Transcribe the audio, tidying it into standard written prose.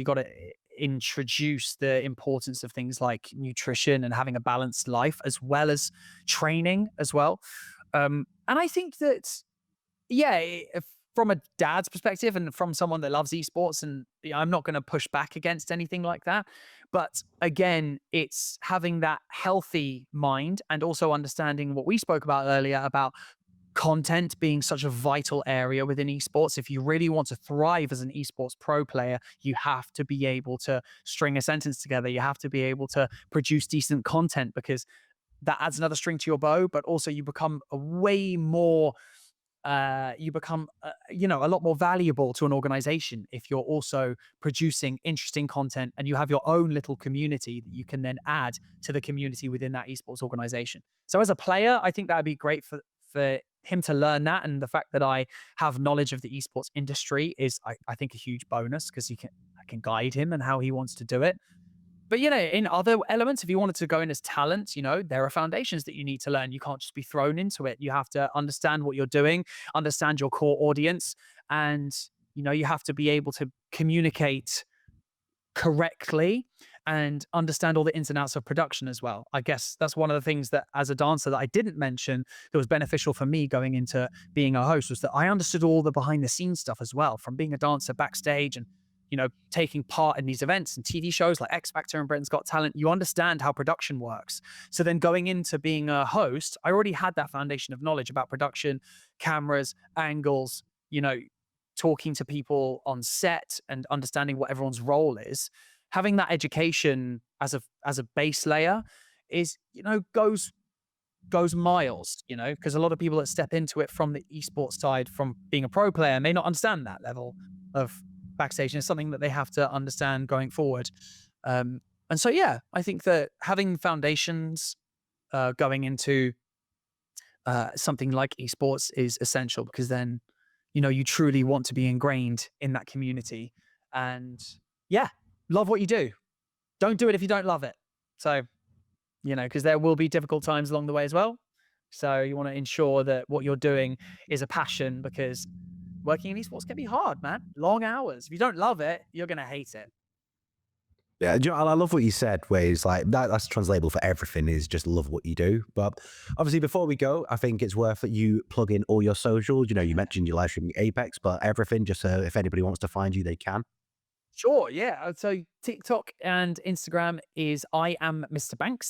You got to introduce the importance of things like nutrition and having a balanced life, as well as training as well. And I think that, yeah, from a dad's perspective and from someone that loves esports, and I'm not going to push back against anything like that. But again, it's having that healthy mind and also understanding what we spoke about earlier about content being such a vital area within esports. If you really want to thrive as an esports pro player, you have to be able to string a sentence together. You have to be able to produce decent content, because that adds another string to your bow, but also you become a way more a lot more valuable to an organization if you're also producing interesting content and you have your own little community that you can then add to the community within that esports organization. So as a player, I think that would be great for him to learn that. And the fact that I have knowledge of the esports industry is, I think, a huge bonus, because I can guide him and how he wants to do it. But, in other elements, if you wanted to go in as talent, there are foundations that you need to learn. You can't just be thrown into it. You have to understand what you're doing, understand your core audience, and, you have to be able to communicate correctly and understand all the ins and outs of production as well. I guess that's one of the things that, as a dancer, that I didn't mention that was beneficial for me going into being a host, was that I understood all the behind the scenes stuff as well, from being a dancer backstage and taking part in these events and TV shows like X Factor and Britain's Got Talent. You understand how production works. So then going into being a host, I already had that foundation of knowledge about production, cameras, angles, talking to people on set and understanding what everyone's role is. Having that education as a base layer is, goes miles, because a lot of people that step into it from the esports side, from being a pro player, may not understand that level of backstage, and it's something that they have to understand going forward. And so, yeah, I think that having foundations going into something like esports is essential, because then, you truly want to be ingrained in that community. And yeah, love what you do. Don't do it if you don't love it. So, because there will be difficult times along the way as well. So you want to ensure that what you're doing is a passion, because working in esports can be hard, man. Long hours. If you don't love it, you're going to hate it. Yeah, I love what you said, where it's like that's translatable for everything, is just love what you do. But obviously, before we go, I think it's worth that you plug in all your socials. You mentioned your live streaming Apex, but everything, just so if anybody wants to find you, they can. Sure, yeah. So TikTok and Instagram is I am Mr. Banks.